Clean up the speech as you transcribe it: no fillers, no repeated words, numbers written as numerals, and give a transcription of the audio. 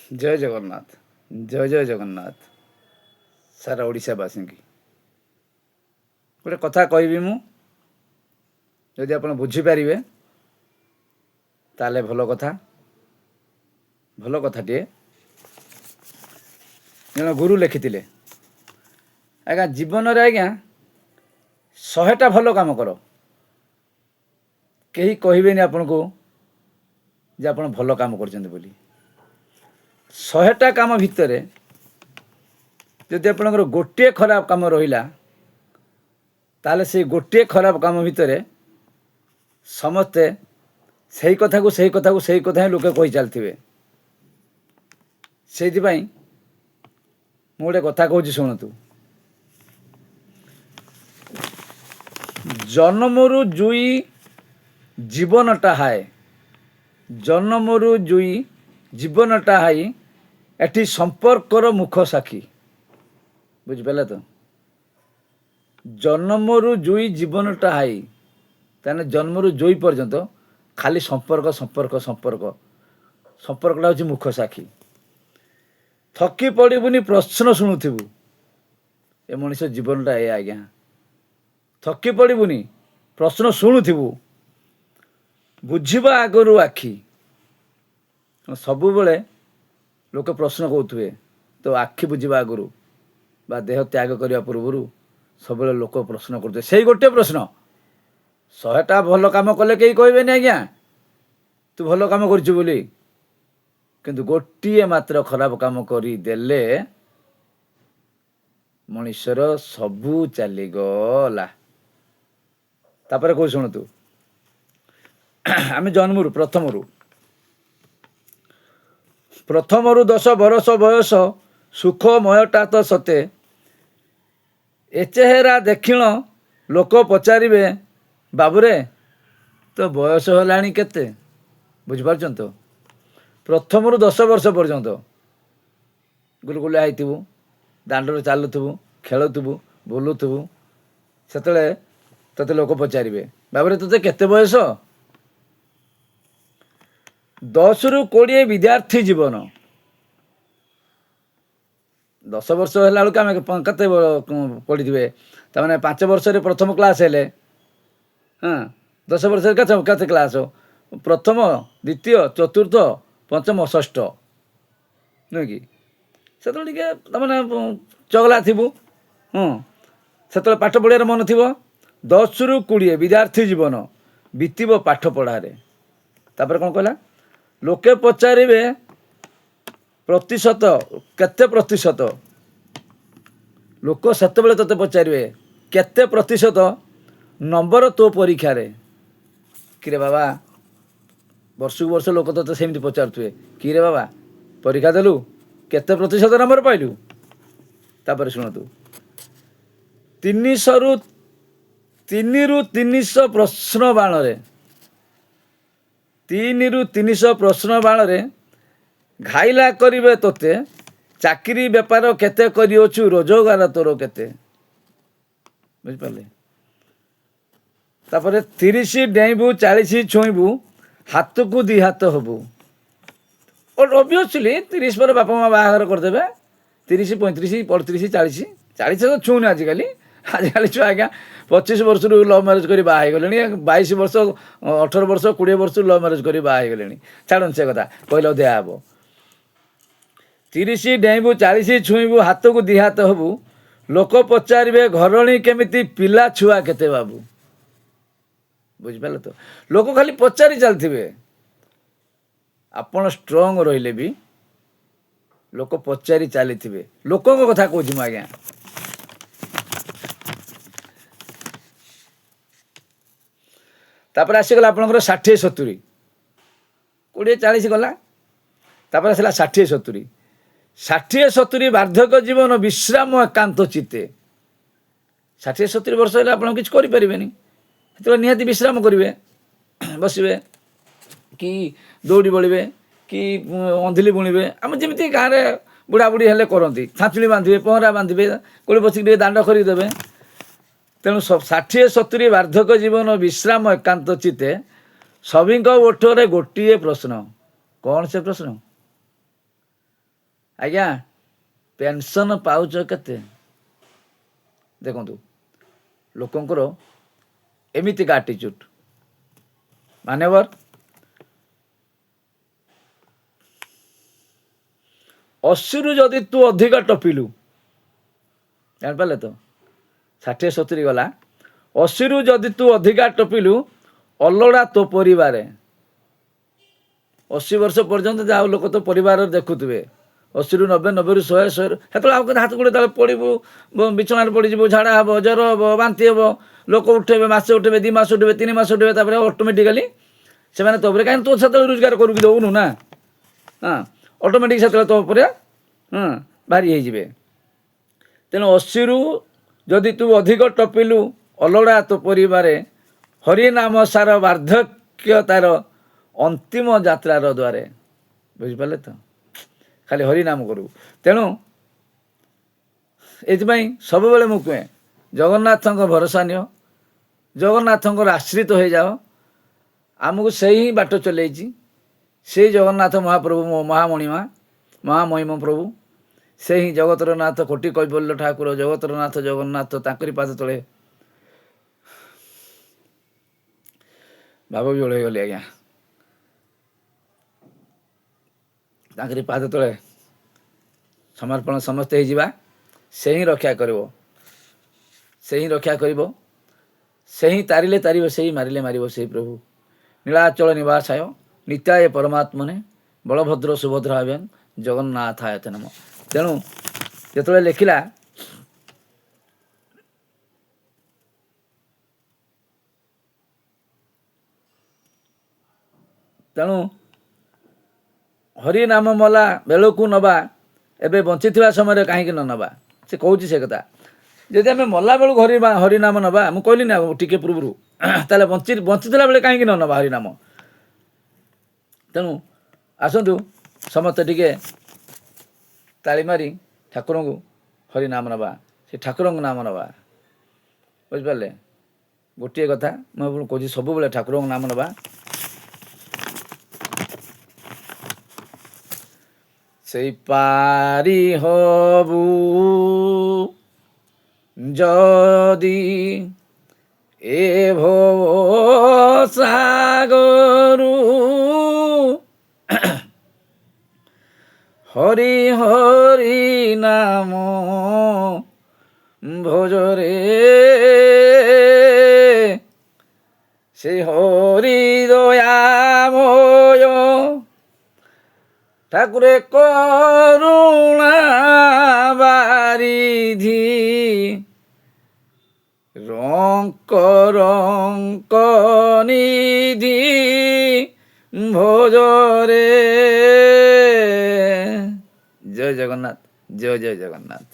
ଜୟ ଜଗନ୍ନାଥ। ଜୟ ଜଗନ୍ନାଥ। ସାରା ଓଡ଼ିଶାବାସୀଙ୍କୁ ଗୋଟେ କଥା କହିବି ମୁଁ, ଯଦି ଆପଣ ବୁଝିପାରିବେ ତାହେଲେ ଭଲ କଥାଟିଏ। ଜଣେ ଗୁରୁ ଲେଖିଥିଲେ, ଆଜ୍ଞା ଜୀବନରେ ଆଜ୍ଞା 100ଟା ଭଲ କାମ କର, କେହି କହିବେନି ଆପଣଙ୍କୁ ଯେ ଆପଣ ଭଲ କାମ କରିଛନ୍ତି ବୋଲି। 100ଟା କାମ ଭିତରେ ଯଦି ଆପଣଙ୍କର ଗୋଟିଏ ଖରାପ କାମ ରହିଲା, ତାହେଲେ ସେଇ ଗୋଟିଏ ଖରାପ କାମ ଭିତରେ ସମସ୍ତେ ସେଇ କଥାକୁ ହିଁ ଲୋକେ କହି ଚାଲିଥିବେ। ସେଇଥିପାଇଁ ମୁଁ ଗୋଟେ କଥା କହୁଛି, ଶୁଣନ୍ତୁ। ଜନ୍ମରୁ ଜୁଇ ଜୀବନଟା ହାଏ, ଜନ୍ମରୁ ଜୁଇ ଜୀବନଟା ହାଇ, ଏଠି ସମ୍ପର୍କର ମୁଖ ସାକ୍ଷୀ। ବୁଝିପାରିଲେ ତ? ଜନ୍ମରୁ ଜୁଇ ଜୀବନଟା ହାଇ, ତାହେଲେ ଜନ୍ମରୁ ଜୁଇ ପର୍ଯ୍ୟନ୍ତ ଖାଲି ସମ୍ପର୍କଟା ହେଉଛି ମୁଖ ସାକ୍ଷୀ। ଥକି ପଡ଼ିବୁନି ପ୍ରଶ୍ନ ଶୁଣୁଥିବୁ, ଏ ମଣିଷ ଜୀବନଟା ଏ ଆଜ୍ଞା। ଥକି ପଡ଼ିବୁନି ପ୍ରଶ୍ନ ଶୁଣୁଥିବୁ, ବୁଝିବା ଆଗରୁ ଆଖି। ସବୁବେଳେ ଲୋକ ପ୍ରଶ୍ନ କହୁଥିବେ, ତ ଆଖି ବୁଝିବା ଆଗରୁ ବା ଦେହ ତ୍ୟାଗ କରିବା ପୂର୍ବରୁ ସବୁବେଳେ ଲୋକ ପ୍ରଶ୍ନ କରୁଥିବେ ସେଇ ଗୋଟିଏ ପ୍ରଶ୍ନ। 100ଟା ଭଲ କାମ କଲେ କେହି କହିବେନି ଆଜ୍ଞା ତୁ ଭଲ କାମ କରିଛୁ ବୋଲି, କିନ୍ତୁ ଗୋଟିଏ ମାତ୍ର ଖରାପ କାମ କରିଦେଲେ ମଣିଷର ସବୁ ଚାଲିଗଲା। ତାପରେ କହୁ ଶୁଣନ୍ତୁ, ଆମେ ଜନ୍ମରୁ ପ୍ରଥମରୁ 10 ବରଷ ବୟସ, ସୁଖମୟଟା ତ ସତେ, ଏ ଚେହେରା ଦେଖିଣ ଲୋକ ପଚାରିବେ, ବାବୁରେ ତ ବୟସ ହେଲାଣି କେତେ? ବୁଝିପାରୁଛନ୍ତି ତ? ପ୍ରଥମରୁ 10 ବର୍ଷ ପର୍ଯ୍ୟନ୍ତ ଗୁଲଗୁଲିଆ ହେଇଥିବୁ, ଦାଣ୍ଡରେ ଚାଲୁଥିବୁ, ଖେଳୁଥିବୁ, ବୁଲୁଥିବୁ, ସେତେବେଳେ ତୋତେ ଲୋକ ପଚାରିବେ, ବାବୁରେ ତୋତେ କେତେ ବୟସ? 10ରୁ 20 ବିଦ୍ୟାର୍ଥୀ ଜୀବନ। 10 ବର୍ଷ ହେଲା ବେଳକୁ ଆମେ କେତେ ପଢ଼ିଥିବେ? ତାମାନେ 5 ବର୍ଷରେ ପ୍ରଥମ କ୍ଲାସ୍ ହେଲେ, 10 ବର୍ଷରେ କେତେ କ୍ଲାସ୍? ପ୍ରଥମ, ଦ୍ୱିତୀୟ, ଚତୁର୍ଥ, ପଞ୍ଚମ, ଷଷ୍ଠ, ନୁହେଁ କି? ସେତେବେଳେ ଟିକେ ତାମାନେ ଚଗଲା ଥିବୁ, ସେତେବେଳେ ପାଠ ପଢ଼ିବାର ମନ ଥିବ। 10ରୁ 20 ବିଦ୍ୟାର୍ଥୀ ଜୀବନ ବିତିବ ପାଠ ପଢ଼ାରେ। ତାପରେ କ'ଣ କହିଲା? ଲୋକେ ପଚାରିବେ ପ୍ରତିଶତ, କେତେ ପ୍ରତିଶତ? ଲୋକ ସେତେବେଳେ ତୋତେ ପଚାରିବେ କେତେ ପ୍ରତିଶତ ନମ୍ବର ତୋ ପରୀକ୍ଷାରେ। କିରେ ବାବା, ବର୍ଷକୁ ବର୍ଷ ଲୋକ ତୋତେ ସେମିତି ପଚାରୁଥିବେ, କିରେ ବାବା ପରୀକ୍ଷା ଦେଲୁ, କେତେ ପ୍ରତିଶତ ନମ୍ବର ପାଇଲୁ? ତାପରେ ଶୁଣନ୍ତୁ, 300ରୁ 300 ପ୍ରଶ୍ନ ବାଣରେ, 3ରୁ 300 ପ୍ରଶ୍ନ ବାଣରେ ଘାଇଲା କରିବେ ତୋତେ, ଚାକିରି ବେପାର କେତେ କରିଅଛୁ, ରୋଜଗାର ତୋର କେତେ? ବୁଝିପାରିଲେ? ତାପରେ 30 ଡେଇଁବୁ, 40 ଛୁଇଁବୁ, ହାତକୁ 2 ହାତ ହବୁ। ଅବଭିୟସଲି 30 ପରେ ବାପା ମା ବାହାଘର କରିଦେବେ। 30, 35, 38, 40 ତ ଛୁଉଁନି ଆଜିକାଲି ଛୁଆ ଆଜ୍ଞା 25 ବର୍ଷରୁ ଲଭ୍ ମ୍ୟାରେଜ୍ କରି ବାହା ହେଇଗଲେଣି। 22 ବର୍ଷ, 18 ବର୍ଷ, 20 ବର୍ଷରୁ ଲଭ୍ ମ୍ୟାରେଜ୍ କରି ବାହା ହେଇଗଲେଣି। ଛାଡ଼ନ୍ତୁ ସେ କଥା, କହିଲେ ଅଧିକା ହେବ। 30 ଡେଇଁବୁ, 40 ଛୁଇଁବୁ, ହାତକୁ 2 ହାତ ହବୁ, ଲୋକ ପଚାରିବେ ଘରଣୀ କେମିତି, ପିଲା ଛୁଆ କେତେ ବାବୁ? ବୁଝିପାରିଲେ ତ? ଲୋକ ଖାଲି ପଚାରି ଚାଲିଥିବେ। ଆପଣ ଷ୍ଟ୍ରଙ୍ଗ ରହିଲେ ବି ଲୋକ ପଚାରି ଚାଲିଥିବେ। ଲୋକଙ୍କ କଥା କହୁଛି ମୁଁ ଆଜ୍ଞା। ତାପରେ ଆସିଗଲା ଆପଣଙ୍କର 60, 70, 20, 40 ଗଲା। ତାପରେ ଆସିଲା 60, 70, 60, 70 ବାର୍ଦ୍ଧକ୍ୟ ଜୀବନ, ବିଶ୍ରାମ ଏକାନ୍ତ ଚିତ୍ତେ। 60, 70 ବର୍ଷ ହେଲେ ଆପଣ କିଛି କରିପାରିବେନି। ସେତେବେଳେ ନିହାତି ବିଶ୍ରାମ କରିବେ, ବସିବେ, କି ଦୌଡ଼ି ବଳିବେ, କି ଅନ୍ଧିଲି ବୁଣିବେ। ଆମେ ଯେମିତି ଗାଁରେ ବୁଢ଼ାବୁଢ଼ୀ ହେଲେ କରନ୍ତି, ଛାଞ୍ଚୁଳି ବାନ୍ଧିବେ, ପହଁରା ବାନ୍ଧିବେ, କୋଳି ବସିକି ଟିକେ ଦାଣ୍ଡ କରିଦେବେ। ତେଣୁ 60, 70 ବାର୍ଦ୍ଧକ୍ୟ ଜୀବନ, ବିଶ୍ରାମ ଏକାନ୍ତ ଚିତ୍ତେ, ସଭିଙ୍କ ଓଠରେ ଗୋଟିଏ ପ୍ରଶ୍ନ। କ'ଣ ସେ ପ୍ରଶ୍ନ? ଆଜ୍ଞା ପେନସନ୍ ପାଉଛ କେତେ? ଦେଖନ୍ତୁ ଲୋକଙ୍କର ଏମିତିକା ଆଟିଚ୍ୟୁଡ଼ ମାନ୍ୟବର, ଅଶୀରୁ ଯଦି ତୁ ଅଧିକା ଟପିଲୁ, ଜାଣିପାରିଲେ ତ, 60-70 ଗଲା, 80ରୁ ଯଦି ତୁ ଅଧିକା ଟପିଲୁ ଅଲୋଡ଼ା ତୋ ପରିବାରେ। 80 ବର୍ଷ ପର୍ଯ୍ୟନ୍ତ ଯାହା ଲୋକ ତ ପରିବାରରେ ଦେଖୁଥିବେ, 80ରୁ 90, 90ରୁ 100, 100ରୁ ସେତେବେଳେ ଆଉ ହାତ ଗୋଡ଼େ ତଳେ ପଡ଼ିବୁ, ବିଛଣାରେ ପଡ଼ିଯିବୁ, ଝାଡ଼ା ହେବ, ଜ୍ୱର ହେବ, ବାନ୍ତି ହେବ, ଲୋକ ଉଠେଇବେ, ମାସେ ଉଠେଇବେ, 2 ମାସ ଉଠେଇବେ, 3 ମାସ ଉଠେଇବେ, ତାପରେ ଅଟୋମେଟିକାଲି ସେମାନେ ତୋ ଉପରେ, କାହିଁକି ତୁ ସେତେବେଳେ ରୋଜଗାର କରିକି ଦେଉନୁ ନା, ହଁ ଅଟୋମେଟିକ୍ ସେତେବେଳେ ତୋ ଉପରେ ଭାରି ହେଇଯିବେ। ତେଣୁ 80ରୁ ଯଦି ତୁ ଅଧିକ ଟପିଲୁ ଅଲୋଡ଼ା ତୋ ପରିବାରେ, ହରିନାମ ସାର ବାର୍ଦ୍ଧକ୍ୟ ତାର ଅନ୍ତିମ ଯାତ୍ରାର ଦ୍ୱାରେ। ବୁଝିପାରିଲେ ତ, ଖାଲି ହରିନାମ କରିବୁ। ତେଣୁ ଏଇଥିପାଇଁ ସବୁବେଳେ ମୁଁ କୁହେ ଜଗନ୍ନାଥଙ୍କ ଭରସା ନିଅ, ଜଗନ୍ନାଥଙ୍କର ଆଶ୍ରିତ ହେଇଯାଅ। ଆମକୁ ସେଇ ହିଁ ବାଟ ଚଲେଇଛି, ସେଇ ଜଗନ୍ନାଥ ମହାପ୍ରଭୁ, ମହାମଣିମା, ମହାମହିମ ପ୍ରଭୁ, ସେ ହିଁ ଜଗତର ନାଥ, କୋଟି କୈବଲ୍ୟ ଠାକୁର, ଜଗତର ନାଥ ଜଗନ୍ନାଥ, ତାଙ୍କରି ପାଦ ତଳେ ଭାବ ବିହଳ ହେଇଗଲି ଆଜ୍ଞା। ତାଙ୍କରି ପାଦ ତଳେ ସମର୍ପଣ ସମସ୍ତେ ହେଇଯିବା। ସେ ହିଁ ରକ୍ଷା କରିବ, ସେ ହିଁ ରକ୍ଷା କରିବ, ସେ ହିଁ ତାରିଲେ ତାରିବ, ସେ ହିଁ ମାରିଲେ ମାରିବ ସେଇ ପ୍ରଭୁ। ନୀଳାଚଳ ନିବାସାୟ ନିତ୍ୟାୟ ପରମାତ୍ମନେ ବଳଭଦ୍ର ସୁଭଦ୍ରାଭ୍ୟାଂ ଜଗନ୍ନାଥାୟ ତେ ନମଃ। ତେଣୁ ଯେତେବେଳେ ଲେଖିଲା ତେଣୁ ହରିନାମ ମଲା ବେଳକୁ ନବା, ଏବେ ବଞ୍ଚିଥିବା ସମୟରେ କାହିଁକି ନ ନବା? ସେ କହୁଛି ସେ କଥା। ଯଦି ଆମେ ମଲା ବେଳକୁ ହରିନାମ ନବା, ମୁଁ କହିଲି ନା ଟିକେ ପୂର୍ବରୁ, ତାହେଲେ ବଞ୍ଚିଥିଲା ବେଳେ କାହିଁକି ନ ନବା ହରିନାମ? ତେଣୁ ଆସନ୍ତୁ ସମସ୍ତେ ଟିକେ ତାଳି ମାରି ଠାକୁରଙ୍କୁ ହରିନାମ ନବା, ସେ ଠାକୁରଙ୍କ ନାମ ନବା। ବୁଝିପାରିଲେ? ଗୋଟିଏ କଥା ମୁଁ ଆପଣଙ୍କୁ କହୁଛି, ସବୁବେଳେ ଠାକୁରଙ୍କ ନାମ ନବା। ସେଇ ପାରି ହବୁ ଯଦି ଏ ଭବ ସାଗରୁ, ହରି ହରି ନାମ ଭଜରେ, ସେ ହରି ଦୟାମୟ ଠାକୁରେ କରୁଣା ବାରିଧି, ରଙ୍କ ରଙ୍କ ନିଧି ଭଜରେ। ଜୟ ଜଗନ୍ନାଥ, ଜୟ ଜୟ ଜଗନ୍ନାଥ।